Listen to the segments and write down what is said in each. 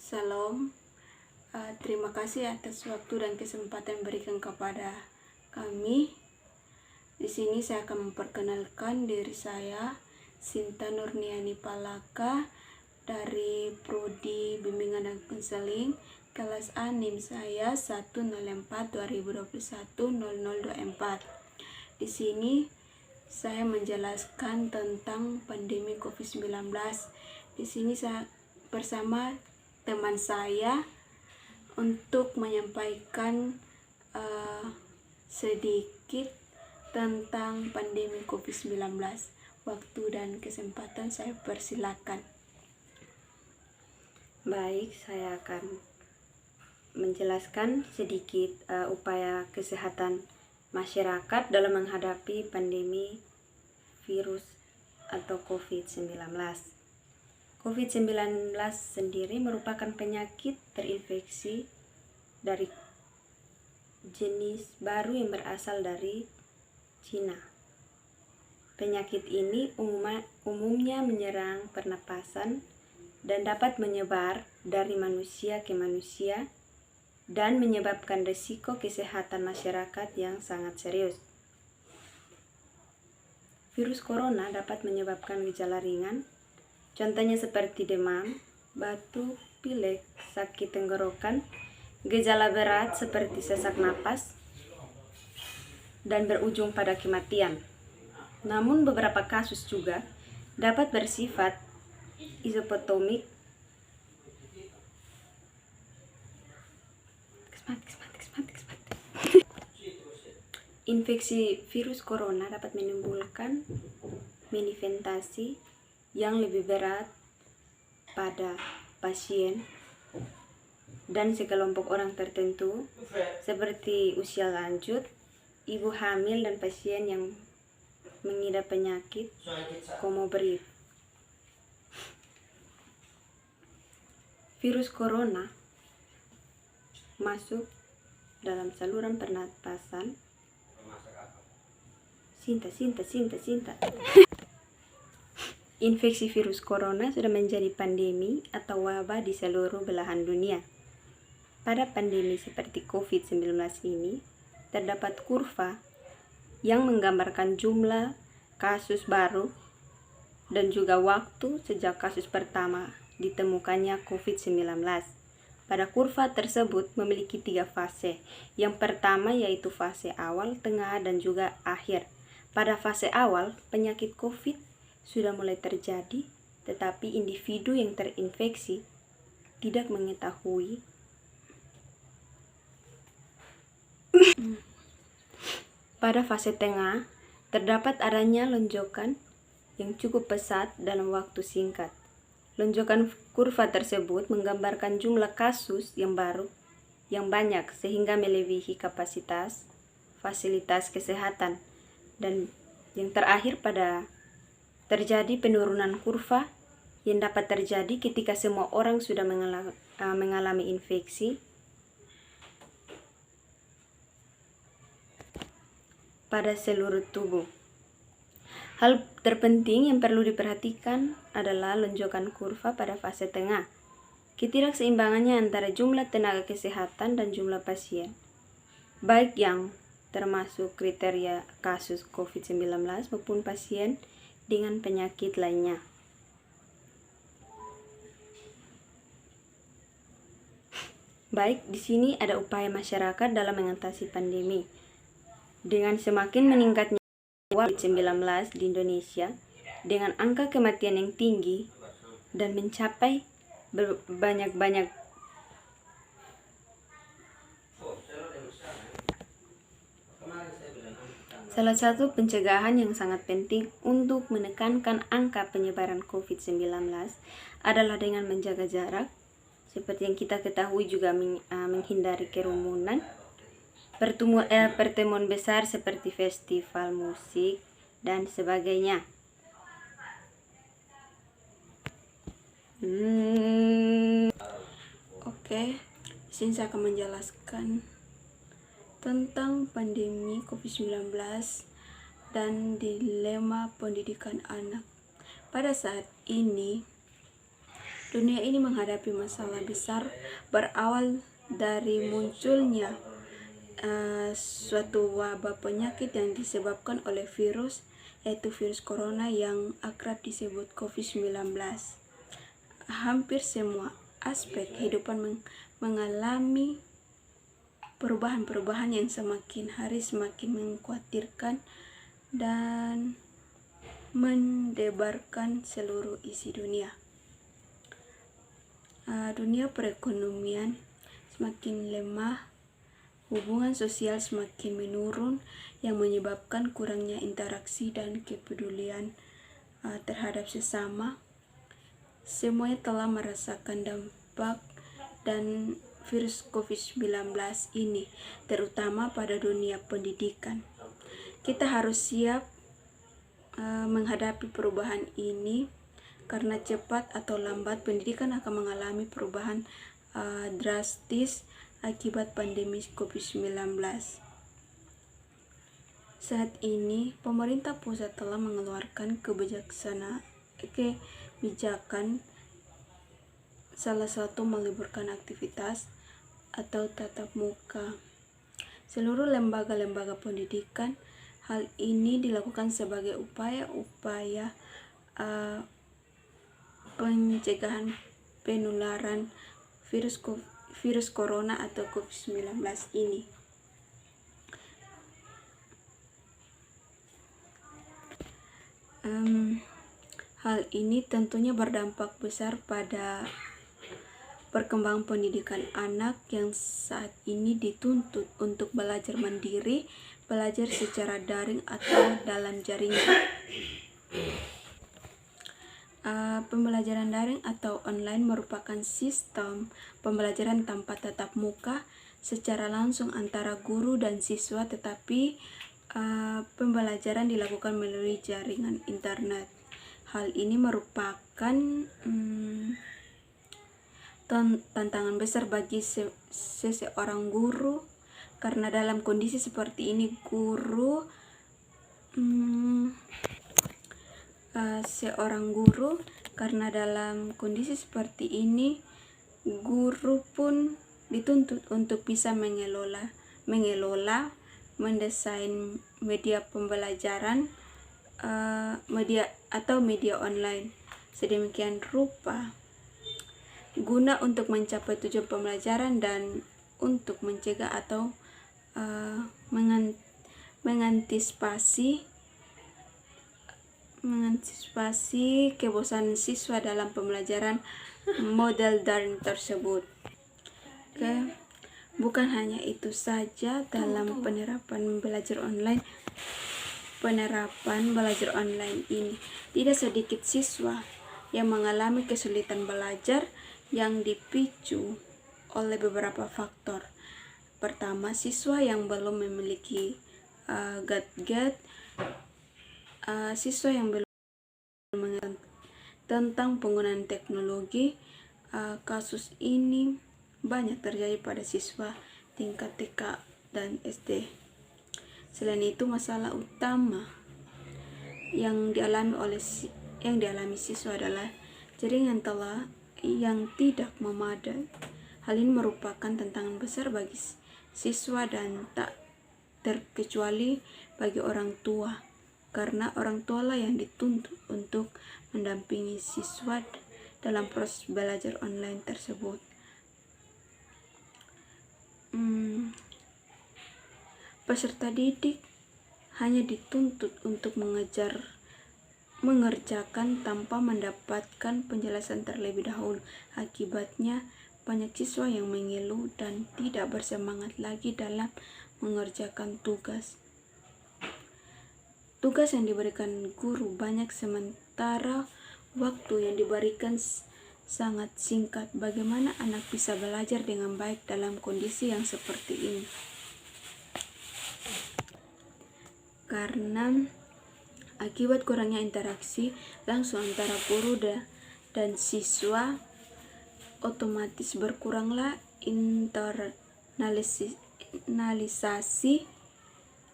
Salam, terima kasih atas waktu dan kesempatan yang berikan kepada kami. Di sini saya akan memperkenalkan diri saya, Sinta Nurniani Palaka, dari Prodi Bimbingan dan Konseling, kelas A, NIM saya 104/2021-0024. Di sini saya menjelaskan tentang pandemi COVID-19. Di sini saya bersama teman saya untuk menyampaikan sedikit tentang pandemi COVID-19. Waktu dan kesempatan saya persilakan. Baik, saya akan menjelaskan sedikit upaya kesehatan masyarakat dalam menghadapi pandemi virus atau COVID-19. COVID-19 sendiri merupakan penyakit terinfeksi dari jenis baru yang berasal dari Cina. Penyakit ini umumnya menyerang pernapasan dan dapat menyebar dari manusia ke manusia dan menyebabkan risiko kesehatan masyarakat yang sangat serius. Virus corona dapat menyebabkan gejala ringan, contohnya seperti demam, batuk, pilek, sakit tenggorokan, gejala berat seperti sesak napas, dan berujung pada kematian. Namun beberapa kasus juga dapat bersifat izopotomik Infeksi virus corona dapat menimbulkan manifestasi yang lebih berat pada pasien dan sekelompok orang tertentu seperti usia lanjut, ibu hamil, dan pasien yang mengidap penyakit komorbid. Virus corona masuk dalam saluran pernapasan. Infeksi virus corona sudah menjadi pandemi atau wabah di seluruh belahan dunia. Pada pandemi seperti COVID-19 ini, terdapat kurva yang menggambarkan jumlah kasus baru dan juga waktu sejak kasus pertama ditemukannya COVID-19. Pada kurva tersebut memiliki 3 fase. Yang pertama yaitu fase awal, tengah, dan juga akhir. Pada fase awal, penyakit COVID sudah mulai terjadi, tetapi individu yang terinfeksi tidak mengetahui. Pada fase tengah, terdapat adanya lonjakan yang cukup pesat dalam waktu singkat. Lonjakan kurva tersebut menggambarkan jumlah kasus yang baru yang banyak sehingga melebihi kapasitas fasilitas kesehatan. Dan yang terakhir pada terjadi penurunan kurva yang dapat terjadi ketika semua orang sudah mengalami infeksi pada seluruh tubuh. Hal terpenting yang perlu diperhatikan adalah lonjakan kurva pada fase tengah. Ketidakseimbangannya antara jumlah tenaga kesehatan dan jumlah pasien, baik yang termasuk kriteria kasus COVID-19 maupun pasien dengan penyakit lainnya. Baik, di sini ada upaya masyarakat dalam mengatasi pandemi. Dengan semakin meningkatnya COVID-19 di Indonesia, dengan angka kematian yang tinggi dan mencapai banyak salah satu pencegahan yang sangat penting untuk menekankan angka penyebaran COVID-19 adalah dengan menjaga jarak, seperti yang kita ketahui juga menghindari kerumunan, pertemuan besar seperti festival musik, dan sebagainya. Oke, sini saya akan menjelaskan tentang pandemi COVID-19 dan dilema pendidikan anak. Pada saat ini, Dunia ini menghadapi masalah besar berawal dari munculnya suatu wabah penyakit yang disebabkan oleh virus, yaitu virus corona yang akrab disebut COVID-19. Hampir semua aspek kehidupan mengalami perubahan-perubahan yang semakin hari semakin mengkhawatirkan dan mendebarkan seluruh isi dunia. Dunia perekonomian semakin lemah, hubungan sosial semakin menurun yang menyebabkan kurangnya interaksi dan kepedulian terhadap sesama. Semuanya telah merasakan dampak dan virus COVID-19 ini, terutama pada dunia pendidikan. Kita harus siap menghadapi perubahan ini karena cepat atau lambat pendidikan akan mengalami perubahan drastis akibat pandemi COVID-19. Saat ini, pemerintah pusat telah mengeluarkan kebijakan, salah satu meliburkan aktivitas atau tatap muka seluruh lembaga-lembaga pendidikan. Hal ini dilakukan sebagai upaya-upaya pencegahan penularan virus corona atau COVID-19 ini. Hal ini tentunya berdampak besar pada perkembangan pendidikan anak yang saat ini dituntut untuk belajar mandiri, belajar secara daring atau dalam jaringan. Pembelajaran daring atau online merupakan sistem pembelajaran tanpa tatap muka secara langsung antara guru dan siswa, tetapi pembelajaran dilakukan melalui jaringan internet. Hal ini merupakan tantangan besar bagi seseorang guru, karena dalam kondisi seperti ini guru pun dituntut untuk bisa mengelola, mendesain media pembelajaran, media online sedemikian rupa guna untuk mencapai tujuan pembelajaran dan untuk mencegah atau mengantisipasi kebosanan siswa dalam pembelajaran model daring tersebut. Bukan hanya itu saja, dalam penerapan belajar online ini tidak sedikit siswa yang mengalami kesulitan belajar yang dipicu oleh beberapa faktor. Pertama, siswa yang belum memiliki gadget, siswa yang belum mengerti tentang penggunaan teknologi. Kasus ini banyak terjadi pada siswa tingkat TK dan SD. Selain itu, masalah utama yang dialami siswa adalah jaringan yang tidak memadai. Hal ini merupakan tantangan besar bagi siswa dan tak terkecuali bagi orang tua, karena orang tua lah yang dituntut untuk mendampingi siswa dalam proses belajar online tersebut. Peserta didik hanya dituntut untuk mengerjakan tanpa mendapatkan penjelasan terlebih dahulu. Akibatnya, banyak siswa yang mengeluh dan tidak bersemangat lagi dalam mengerjakan tugas. Tugas yang diberikan guru banyak, sementara waktu yang diberikan sangat singkat. Bagaimana anak bisa belajar dengan baik dalam kondisi yang seperti ini? Karena akibat kurangnya interaksi langsung antara guru dan siswa, otomatis berkuranglah internalisasi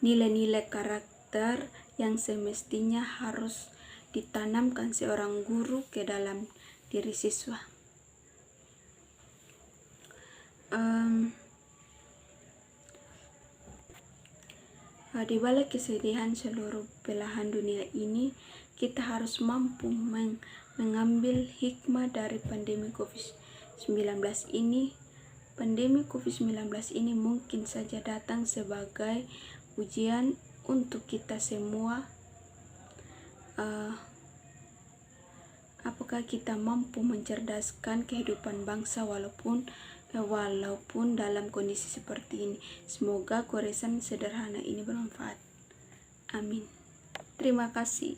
nilai-nilai karakter yang semestinya harus ditanamkan seorang guru ke dalam diri siswa. Di balik kesedihan seluruh belahan dunia ini, kita harus mampu mengambil hikmah dari pandemi COVID-19 ini. Pandemi COVID-19 ini mungkin saja datang sebagai ujian untuk kita semua. Apakah kita mampu mencerdaskan kehidupan bangsa walaupun dalam kondisi seperti ini? Semoga goresan sederhana ini bermanfaat. Amin. Terima kasih.